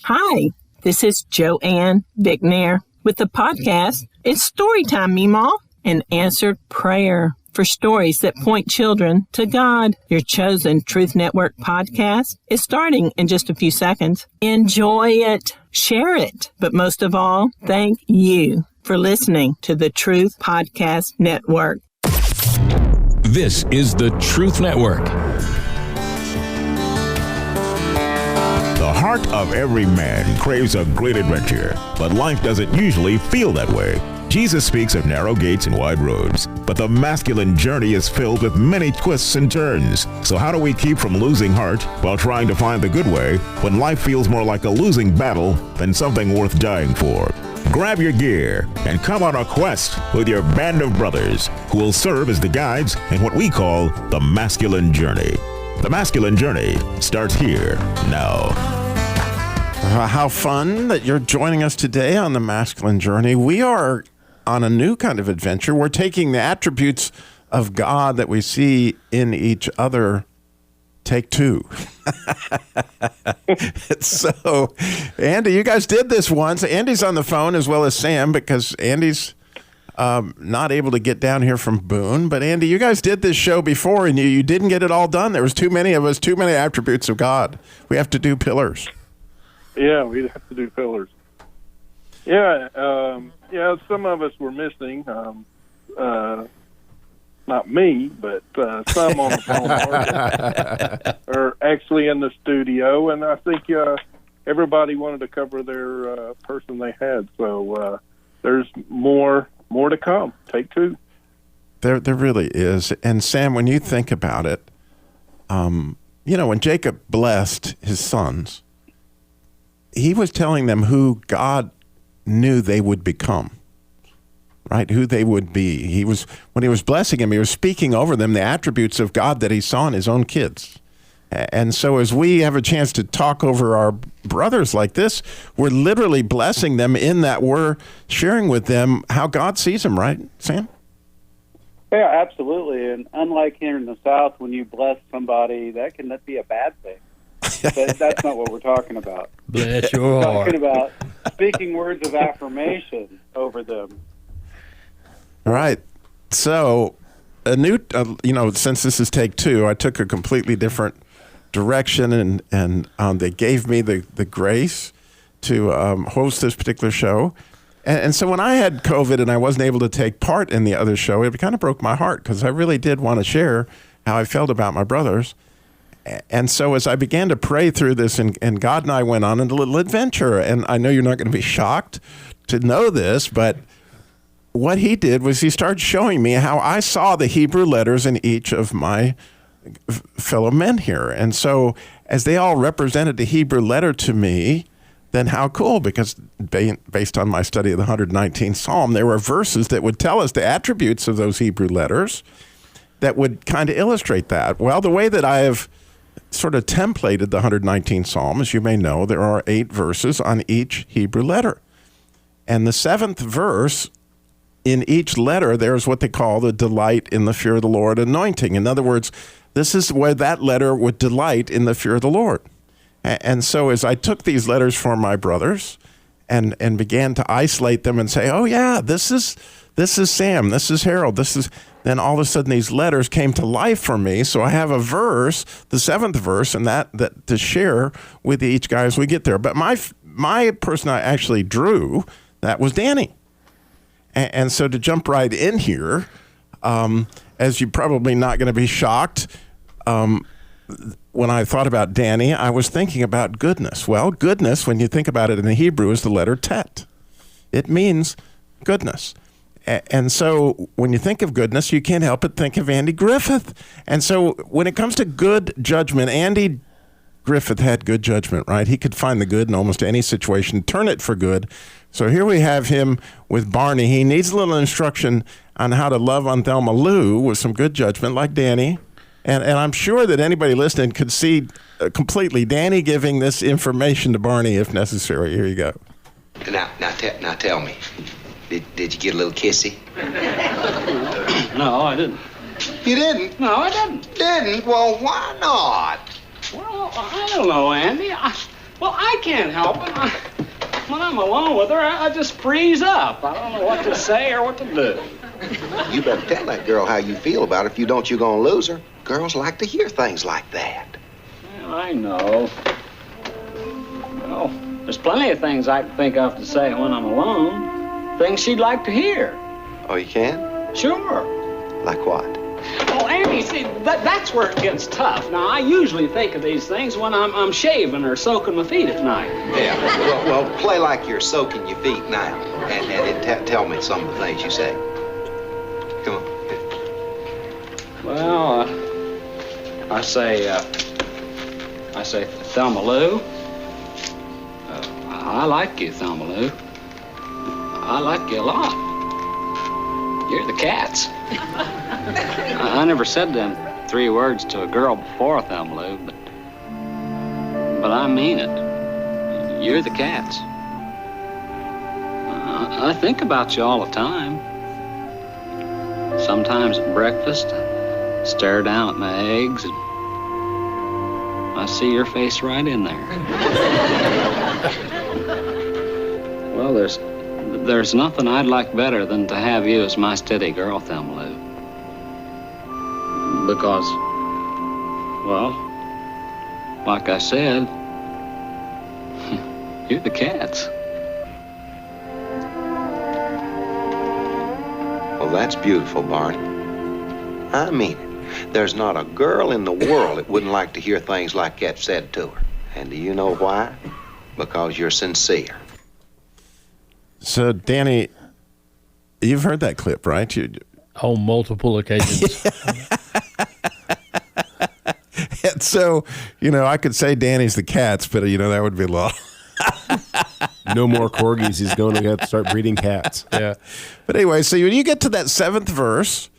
Hi, this is Joanne Bicknair with the podcast It's Storytime, Meemaw, an answered prayer for stories that point children to God. Your chosen Truth Network podcast is starting in just a few seconds. Enjoy it, share it, but most of all, thank you for listening to the Truth Podcast Network. This is the Truth Network. The heart of every man craves a great adventure, but life doesn't usually feel that way. Jesus speaks of narrow gates and wide roads, but the masculine journey is filled with many twists and turns. So how do we keep from losing heart while trying to find the good way when life feels more like a losing battle than something worth dying for? Grab your gear and come on a quest with your band of brothers who will serve as the guides in what we call the masculine journey. The masculine journey starts here now. How fun that you're joining us today on the masculine journey. We are on a new kind of adventure. We're taking the attributes of God that we see in each other. Take two. So, Andy, you guys did this once. Andy's on the phone as well as Sam because Andy's not able to get down here from Boone. But, Andy, you guys did this show before, and you didn't get it all done. There was too many of us, too many attributes of God. We have to do pillars. Yeah, we'd have to do pillars. Yeah, some of us were missing. Not me, but some on the phone are actually in the studio, and I think everybody wanted to cover their person they had. So there's more to come. Take two. There really is. And Sam, when you think about it, when Jacob blessed his sons, he was telling them who God knew they would become. Right, who they would be. When he was blessing him, he was speaking over them the attributes of God that he saw in his own kids. And so as we have a chance to talk over our brothers like this, we're literally blessing them in that we're sharing with them how God sees them, right, Sam? Yeah, absolutely. And unlike here in the South, when you bless somebody, that can be a bad thing. But that's not what we're talking about. Bless your We're heart. talking about speaking words of affirmation over them. All right. So, since this is take two, I took a completely different direction, and they gave me the grace to host this particular show. And so when I had COVID and I wasn't able to take part in the other show, it kind of broke my heart because I really did want to share how I felt about my brothers. And so as I began to pray through this, and God and I went on a little adventure, and I know you're not going to be shocked to know this, but what he did was he started showing me how I saw the Hebrew letters in each of my fellow men here. And so as they all represented the Hebrew letter to me, then how cool, because based on my study of the 119th Psalm, there were verses that would tell us the attributes of those Hebrew letters that would kind of illustrate that. Well, the way that I have sort of templated the 119th Psalm, as you may know, there are 8 verses on each Hebrew letter. And the 7th verse in each letter, there's what they call the delight in the fear of the Lord anointing. In other words, this is where that letter would delight in the fear of the Lord. And so as I took these letters for my brothers and began to isolate them and say, oh yeah, this is Sam, this is Harold, then all of a sudden these letters came to life for me. So I have a verse, the 7th verse, and that to share with each guy as we get there. But my person I actually drew, that was Danny. And so to jump right in here, as you're probably not going to be shocked, when I thought about Danny, I was thinking about goodness. Well, goodness, when you think about it in the Hebrew, is the letter tet. It means goodness. And so when you think of goodness, you can't help but think of Andy Griffith. And so when it comes to good judgment, Andy Griffith had good judgment, right? He could find the good in almost any situation, turn it for good. So here we have him with Barney. He needs a little instruction on how to love on Thelma Lou with some good judgment like Danny. And I'm sure that anybody listening could see completely Danny giving this information to Barney if necessary. Here you go. Now tell me, did you get a little kissy? No, I didn't. You didn't? No, I didn't. Didn't? Well, why not? Well, I don't know, Andy. Well, I can't help it. When I'm alone with her, I just freeze up. I don't know what to say or what to do. You better tell that girl how you feel about it. If you don't, you're gonna lose her. Girls like to hear things like that. Well, I know. Well, there's plenty of things I can think of to say when I'm alone. Things she'd like to hear. Oh, you can? Sure. Like what? Oh, Andy, see, that's where it gets tough. Now, I usually think of these things when I'm shaving or soaking my feet at night. Yeah, well, play like you're soaking your feet now. And tell me some of the things you say. Come on. Well, I say, Thelma Lou. I like you, Thelma Lou. I like you a lot. You're the cats. I never said them 3 words to a girl before, Thelma Lou, but I mean it. You're the cats. I think about you all the time. Sometimes at breakfast, I stare down at my eggs and I see your face right in there. Well, there's nothing I'd like better than to have you as my steady girl, Thelma Lou. Because, well, like I said, you're the cats. Well, that's beautiful, Barney. I mean it. There's not a girl in the world that wouldn't like to hear things like that said to her. And do you know why? Because you're sincere. So, Danny, you've heard that clip, right? On multiple occasions. And so, I could say Danny's the cats, but, that would be a lot. No more corgis. He's going to have to start breeding cats. Yeah. But anyway, so when you get to that 7th verse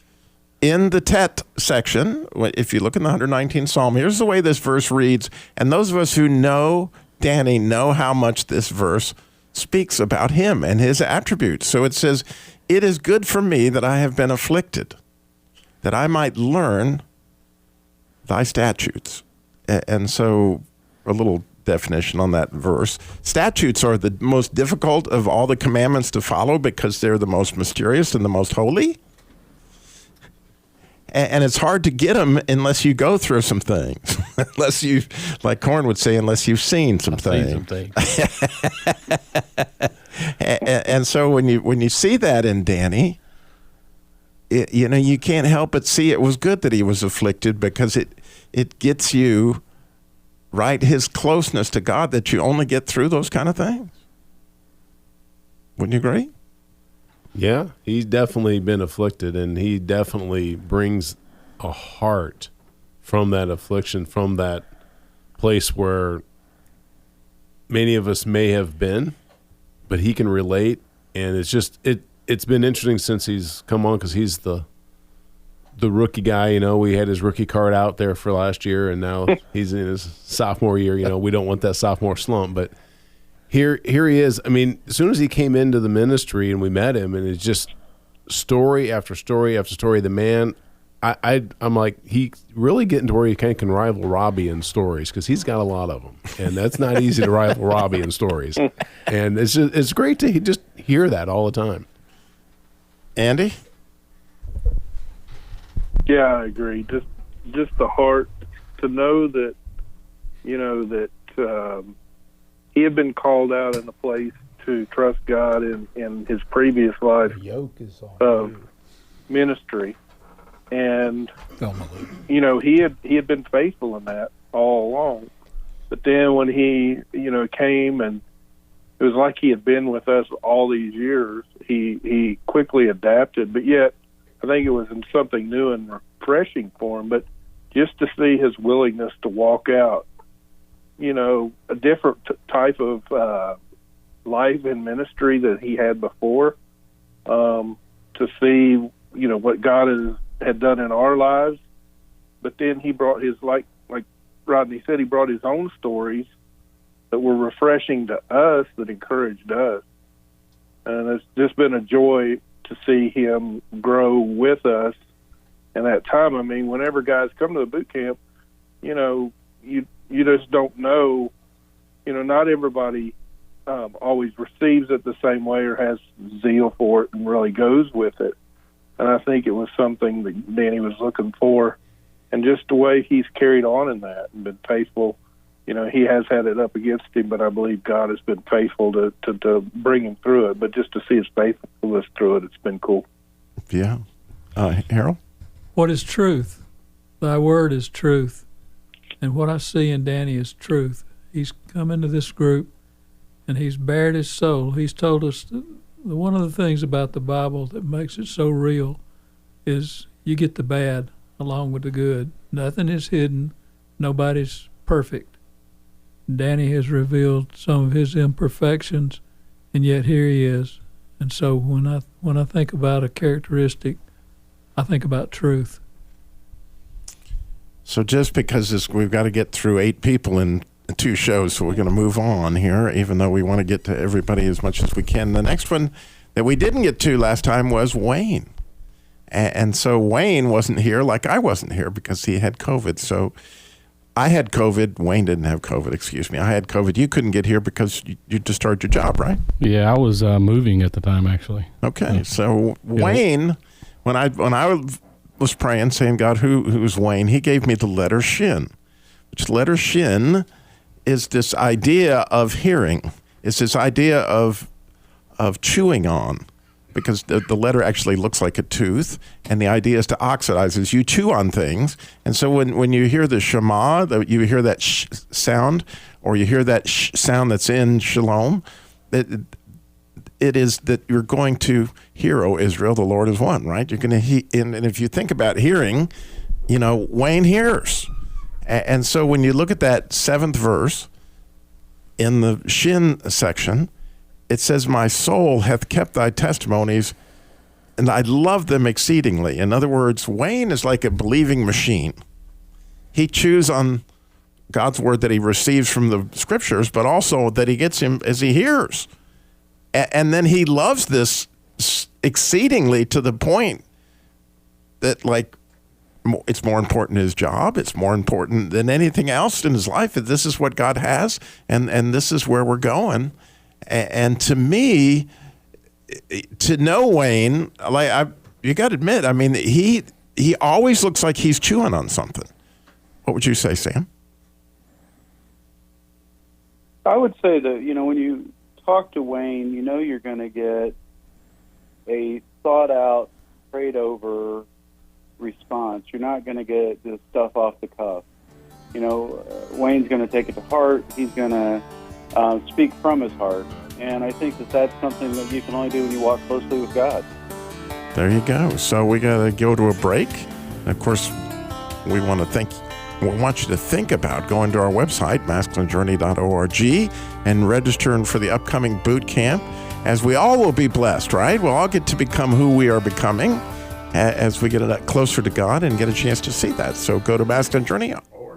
in the Tet section, if you look in the 119th Psalm, here's the way this verse reads. And those of us who know Danny know how much this verse speaks about him and his attributes. So it says, "It is good for me that I have been afflicted, that I might learn thy statutes." And so a little definition on that verse. Statutes are the most difficult of all the commandments to follow because they're the most mysterious and the most holy. And it's hard to get them unless you go through some things. Unless you, like Corn would say, unless you've seen some things. And so when you see that in Danny, you can't help but see it was good that he was afflicted because it gets you right his closeness to God that you only get through those kind of things. Wouldn't you agree? Yeah, he's definitely been afflicted, and he definitely brings a heart from that affliction, from that place where many of us may have been, but he can relate. And it's just it's been interesting since he's come on because he's the rookie guy. We had his rookie card out there for last year, and now he's in his sophomore year. We don't want that sophomore slump, but here he is. I mean, as soon as he came into the ministry and we met him, and it's just story after story after story. The man, I'm like, he really getting to where he can rival Robbie in stories because he's got a lot of them, and that's not easy to rival Robbie in stories. And it's great to just hear that all the time. Andy? Yeah, I agree. Just the heart to know that, he had been called out in a place to trust God in his previous life of ministry, and he had been faithful in that all along. But then when he came, and it was like he had been with us all these years, he quickly adapted. But yet, I think it was in something new and refreshing for him. But just to see his willingness to walk out, a different type of life in ministry that he had before, to see, what God had done in our lives. But then he brought his, like Rodney said, he brought his own stories that were refreshing to us, that encouraged us. And it's just been a joy to see him grow with us. And that time, I mean, whenever guys come to the boot camp, you just don't know not everybody always receives it the same way or has zeal for it and really goes with it. And I think it was something that Danny was looking for, and just the way he's carried on in that and been faithful. He has had it up against him, but I believe God has been faithful to bring him through it. But just to see his faithfulness through it, it's been cool. Yeah. Harold? What is truth? Thy word is truth. And what I see in Danny is truth. He's come into this group, and he's bared his soul. He's told us that one of the things about the Bible that makes it so real is you get the bad along with the good. Nothing is hidden. Nobody's perfect. Danny has revealed some of his imperfections, and yet here he is. And so when I think about a characteristic, I think about truth. So just because we've got to get through 8 people in 2 shows, so we're going to move on here, even though we want to get to everybody as much as we can. The next one that we didn't get to last time was Wayne. And so Wayne wasn't here like I wasn't here because he had COVID. So I had COVID. Wayne didn't have COVID, excuse me. I had COVID. You couldn't get here because you just started your job, right? Yeah, I was moving at the time, actually. Okay, so Wayne, when I was praying, saying, God, who's Wayne? He gave me the letter Shin, which letter Shin is this idea of hearing. It's this idea of chewing on, because the letter actually looks like a tooth, and the idea is to oxidize as you chew on things. And so when you hear the Shema, you hear that sh sound, or you hear that sh sound that's in Shalom, it is that you're going to hear, O Israel, the Lord is one, right? You're going to and if you think about hearing, Wayne hears. And so when you look at that 7th verse in the Shin section, it says, my soul hath kept thy testimonies, and I love them exceedingly. In other words, Wayne is like a believing machine. He chews on God's word that he receives from the scriptures, but also that he gets him as he hears. And then he loves this exceedingly to the point that, like, it's more important than his job. It's more important than anything else in his life. This is what God has, and this is where we're going. And to me, to know Wayne, you got to admit, I mean, he always looks like he's chewing on something. What would you say, Sam? I would say that, when you talk to Wayne, you're going to get a thought-out, prayed-over response. You're not going to get this stuff off the cuff. Wayne's going to take it to heart. He's going to speak from his heart. And I think that's something that you can only do when you walk closely with God. There you go. So we got to go to a break. And of course, we want you to think about going to our website, masculinejourney.org, and registering for the upcoming boot camp, as we all will be blessed, right? We'll all get to become who we are becoming as we get closer to God and get a chance to see that. So go to Masculine Journey.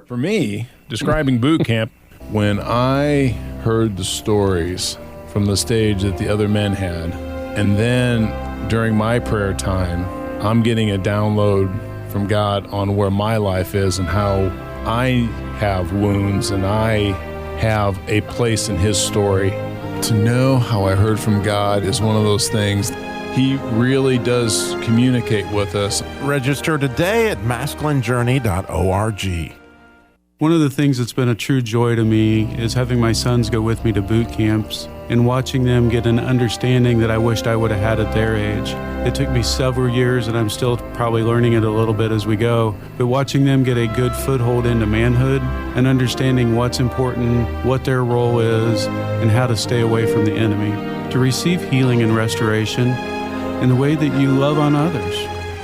For me, describing boot camp, when I heard the stories from the stage that the other men had, and then during my prayer time, I'm getting a download from God on where my life is and how I have wounds and I have a place in His story. To know how I heard from God is one of those things. He really does communicate with us. Register today at masculinejourney.org. One of the things that's been a true joy to me is having my sons go with me to boot camps and watching them get an understanding that I wished I would have had at their age. It took me several years, and I'm still probably learning it a little bit as we go, but watching them get a good foothold into manhood and understanding what's important, what their role is, and how to stay away from the enemy, to receive healing and restoration in the way that you love on others.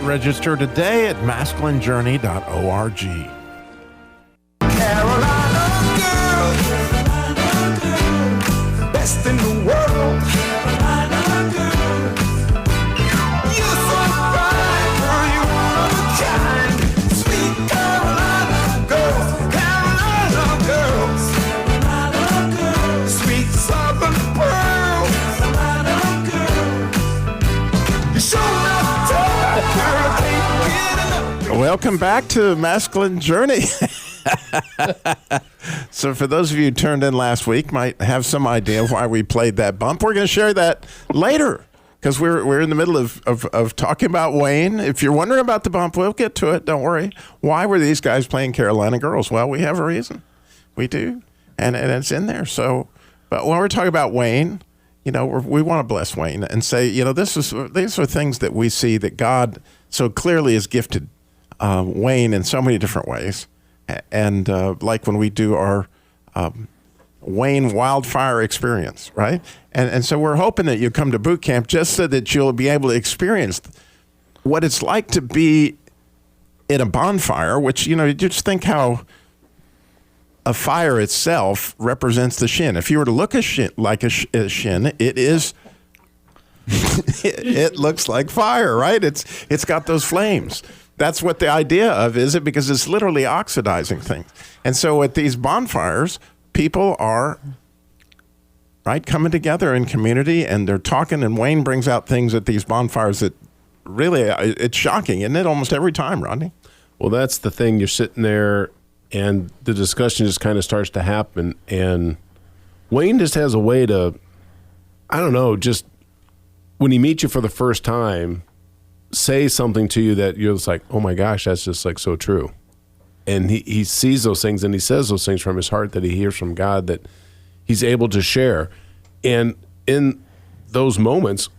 Register today at masculinejourney.org. Best in the world. Carolina girl. You're so fine, girl, you one of a kind. Sweet Carolina girls, Carolina girls. Carolina girls. Sweet southern pearls. Carolina girls. You show enough time, girl, can't get enough. Welcome back to Masculine Journey. So for those of you who turned in last week, might have some idea of why we played that bump. We're going to share that later because we're in the middle of talking about Wayne. If you're wondering about the bump, we'll get to it. Don't worry. Why were these guys playing Carolina Girls? Well, we have a reason. We do, and it's in there. So, but when we're talking about Wayne, you know, we want to bless Wayne and say, you know, these are things that we see that God so clearly has gifted Wayne in so many different ways. And like when we do our Wayne Wildfire Experience, right? And so we're hoping that you come to boot camp just so that you'll be able to experience what it's like to be in a bonfire, which, you know, you just think how a fire itself represents the shin. If you were to look a shin, like a shin, it is, it looks like fire, right? It's got those flames. That's what the idea of is it, because it's literally oxidizing things. And so at these bonfires, people are coming together in community and they're talking, and Wayne brings out things at these bonfires that really, it's shocking, isn't it? Almost every time, Rodney. Well, that's the thing. You're sitting there and the discussion just kind of starts to happen. And Wayne just has a way to, I don't know, just when he meets you for the first time, say something to you that you're just like, oh my gosh, that's just like so true. And he sees those things and he says those things from his heart that he hears from God that he's able to share. And in those moments,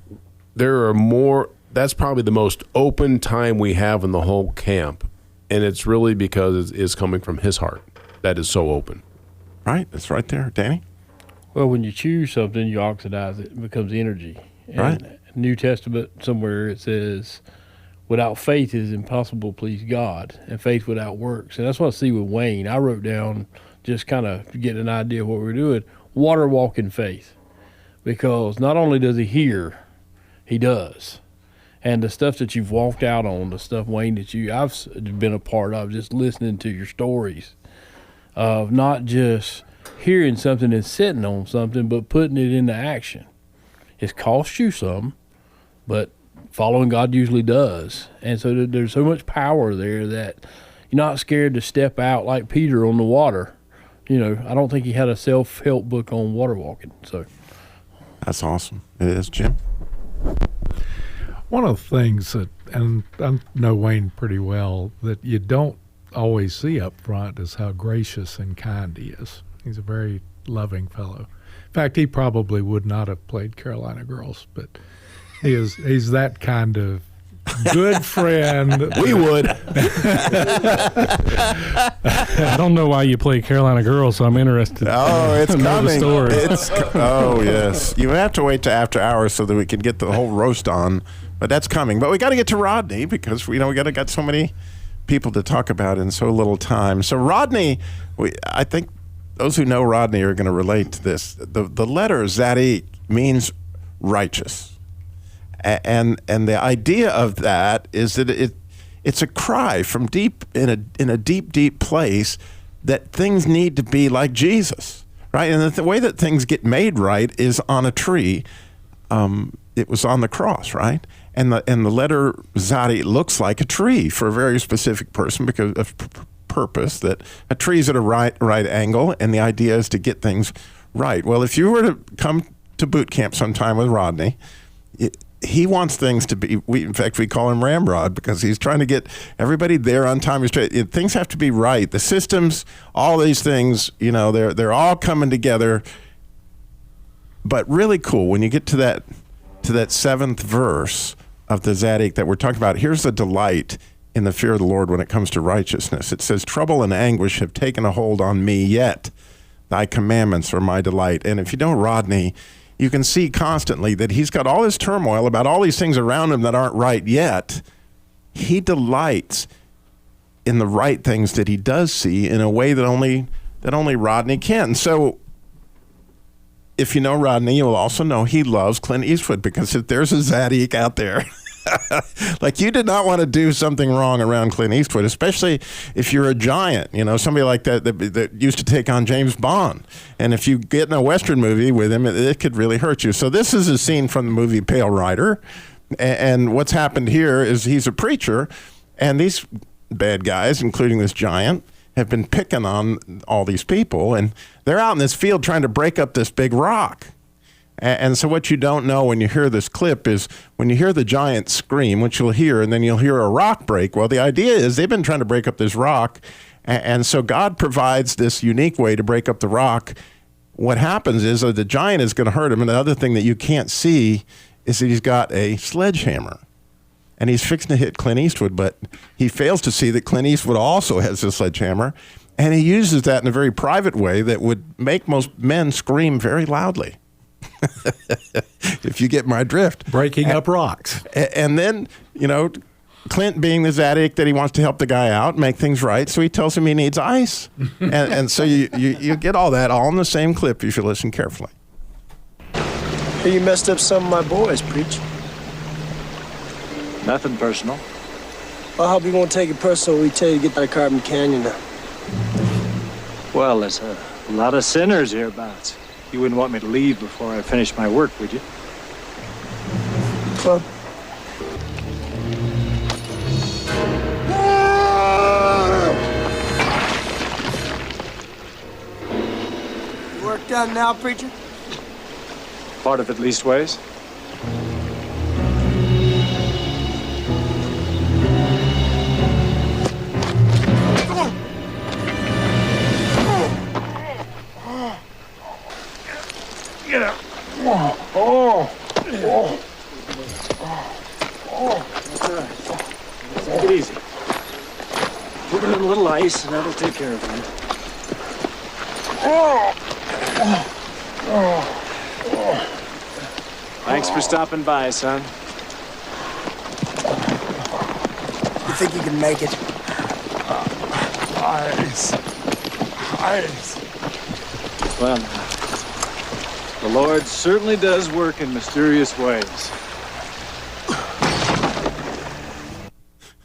there are more, that's probably the most open time we have in the whole camp. And it's really because it's coming from his heart that is so open. Right, that's right there. Danny? Well, when you chew something, you oxidize it. It becomes energy. And right. New Testament, somewhere it says, without faith it is impossible to please God, and faith without works. And that's what I see with Wayne. I wrote down, just kind of getting an idea of what we're doing, water walking faith. Because not only does he hear, he does. And the stuff that you've walked out on, the stuff, Wayne, that I've been a part of, just listening to your stories of not just hearing something and sitting on something, but putting it into action. It's cost you some, but following God usually does. And so there's so much power there that you're not scared to step out like Peter on the water. You know, I don't think he had a self-help book on water walking. So that's awesome. It is, Jim. One of the things that, and I know Wayne pretty well, that you don't always see up front is how gracious and kind he is. He's a very loving fellow. In fact, he probably would not have played Carolina Girls, but he's that kind of good friend. We would. I don't know why you play Carolina Girls, so I'm interested. Oh, it's coming. The story. Oh, yes. You have to wait to after hours so that we can get the whole roast on, but that's coming. But we got to get to Rodney because we got so many people to talk about in so little time. So Rodney, I think those who know Rodney are going to relate to this. The letter Zadik means righteous. And the idea of that is that it's a cry from deep in a deep place that things need to be like Jesus, right? And the way that things get made right is on a tree. It was on the cross, right? And the letter Zadik looks like a tree for a very specific person because of purpose, that a tree's at a right angle, and the idea is to get things right. Well, if you were to come to boot camp sometime with Rodney, he wants things to be, in fact, we call him Ramrod because he's trying to get everybody there on time. Things have to be right. The systems, all these things, they're all coming together. But really cool, when you get to that seventh verse of the Zadik that we're talking about, here's the delight in the fear of the Lord when it comes to righteousness. It says, trouble and anguish have taken a hold on me, yet thy commandments are my delight. And if you know Rodney, you can see constantly that he's got all this turmoil about all these things around him that aren't right, yet he delights in the right things that he does see in a way that only Rodney can. So if you know Rodney, you'll also know he loves Clint Eastwood, because if there's a Zadik out there, like, you did not want to do something wrong around Clint Eastwood, especially if you're a giant, somebody like that used to take on James Bond. And if you get in a Western movie with him, it could really hurt you. So this is a scene from the movie Pale Rider. And what's happened here is he's a preacher, and these bad guys, including this giant, have been picking on all these people, and they're out in this field trying to break up this big rock. And so what you don't know when you hear this clip is when you hear the giant scream, which you'll hear, and then you'll hear a rock break. Well, the idea is they've been trying to break up this rock, and so God provides this unique way to break up the rock. What happens is the giant is going to hurt him, and the other thing that you can't see is that he's got a sledgehammer, and he's fixing to hit Clint Eastwood, but he fails to see that Clint Eastwood also has a sledgehammer, and he uses that in a very private way that would make most men scream very loudly. If you get my drift. Breaking up rocks. And then, Clint being the Zadok that he wants to help the guy out, make things right, so he tells him he needs ice. and so you get all that all in the same clip if you listen carefully. Hey, you messed up some of my boys, Preach. Nothing personal. I hope you won't take it personal when we tell you to get out of Carbon Canyon now. Well, there's a lot of sinners hereabouts. You wouldn't want me to leave before I finish my work, would you? Well, work done now, Preacher? Part of it leastways. Get up. Take it easy. Put in a little ice, and that'll take care of it. Thanks for stopping by, son. You think you can make it? Ice. Well, the Lord certainly does work in mysterious ways.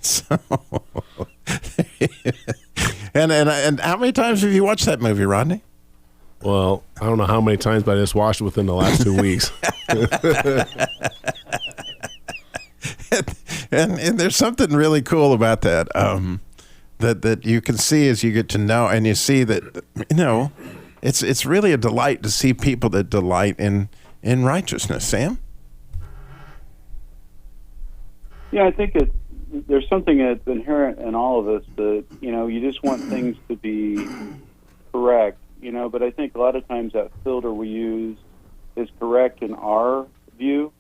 So, and how many times have you watched that movie, Rodney? Well, I don't know how many times, but I just watched it within the last 2 weeks. and there's something really cool about that, that you can see as you get to know, and you see that, it's really a delight to see people that delight in righteousness. Sam? Yeah, I think there's something that's inherent in all of us that, you just want things to be correct, but I think a lot of times that filter we use is correct in our view.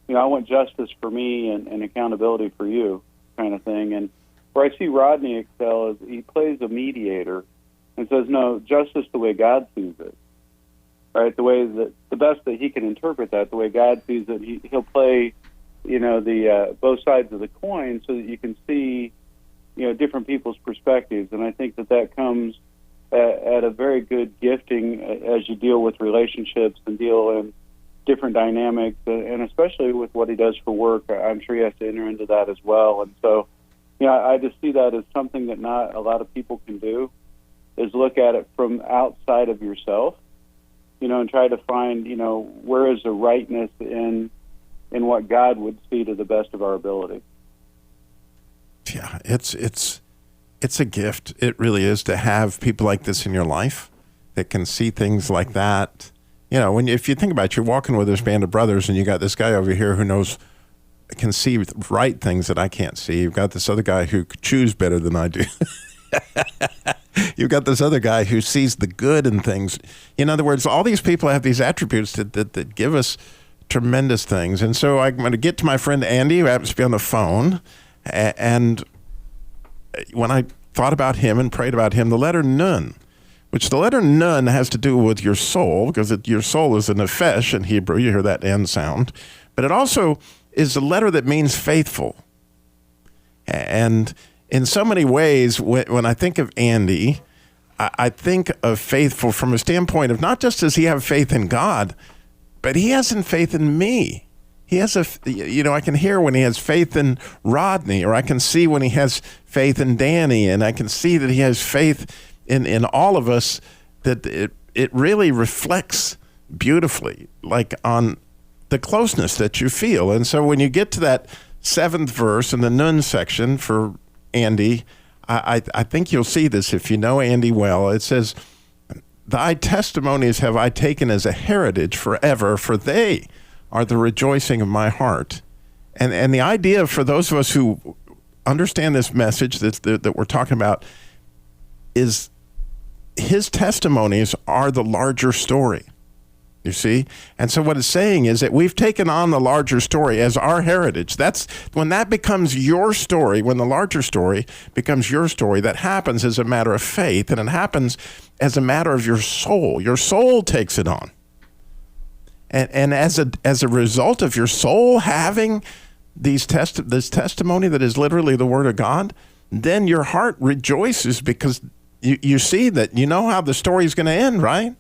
I want justice for me and accountability for you kind of thing. And where I see Rodney excel is he plays a mediator and says, no, justice the way God sees it, right? The way that the best that he can interpret that, the way God sees it, he'll play, the both sides of the coin so that you can see, different people's perspectives. And I think that comes at a very good gifting as you deal with relationships and deal in different dynamics, and especially with what he does for work. I'm sure he has to enter into that as well. And so, I just see that as something that not a lot of people can do, is look at it from outside of yourself, and try to find, where is the rightness in what God would see to the best of our ability. Yeah, it's a gift. It really is to have people like this in your life that can see things like that. If you think about it, you're walking with this band of brothers, and you got this guy over here who can see right things that I can't see. You've got this other guy who chews better than I do. You've got this other guy who sees the good in things. In other words, all these people have these attributes that give us tremendous things. And so I'm going to get to my friend Andy, who happens to be on the phone. And when I thought about him and prayed about him, the letter Nun, which the letter Nun has to do with your soul, because your soul is a nefesh in Hebrew. You hear that N sound. But it also is a letter that means faithful. And in so many ways, when I think of Andy, I think of faithful from a standpoint of not just does he have faith in God, but he has faith in me. He has I can hear when he has faith in Rodney, or I can see when he has faith in Danny, and I can see that he has faith in all of us, that it really reflects beautifully, like on the closeness that you feel. And so when you get to that 7th verse in the Nun section for Andy, I think you'll see this if you know Andy well. It says, thy testimonies have I taken as a heritage forever, for they are the rejoicing of my heart. And the idea for those of us who understand this message that we're talking about is his testimonies are the larger story. You see? And so what it's saying is that we've taken on the larger story as our heritage. That's when that becomes your story, when the larger story becomes your story, that happens as a matter of faith, and it happens as a matter of your soul. Your soul takes it on. And as a result of your soul having this testimony that is literally the Word of God, then your heart rejoices because you see that you know how the story is going to end, right?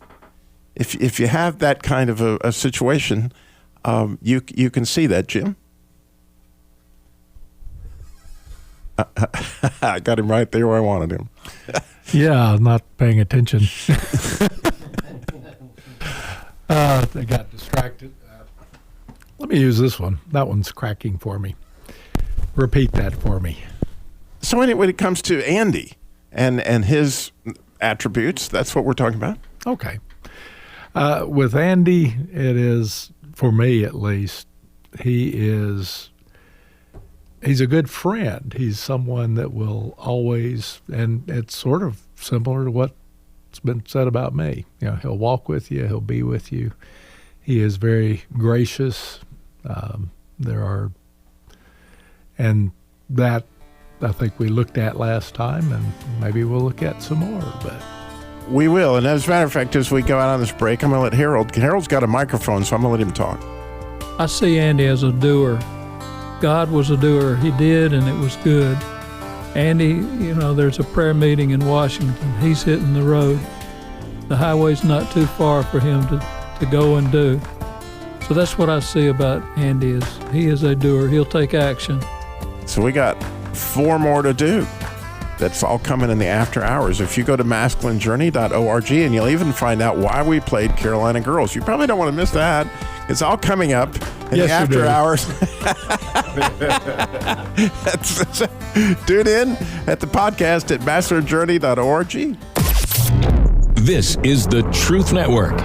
If you have that kind of a situation, you can see that, Jim. I got him right there where I wanted him. Yeah, I'm not paying attention. They got distracted. Let me use this one. That one's cracking for me. Repeat that for me. So when it comes to Andy and his attributes, that's what we're talking about? Okay. With Andy, it is, for me at least, he's a good friend. He's someone that will always, and it's sort of similar to what's been said about me. He'll walk with you, he'll be with you. He is very gracious. And that I think we looked at last time, and maybe we'll look at some more, but. We will, and as a matter of fact, as we go out on this break, I'm going to let Harold's got a microphone, so I'm going to let him talk. I see Andy as a doer. God was a doer. He did, and it was good. Andy, there's a prayer meeting in Washington. He's hitting the road. The highway's not too far for him to go and do. So that's what I see about Andy, is he is a doer. He'll take action. So we got 4 more to do. That's all coming in the after hours. If you go to masculinejourney.org, and you'll even find out why we played Carolina Girls. You probably don't want to miss that. It's all coming up in the after hours. Tune in at the podcast at masculinejourney.org. This is the Truth Network.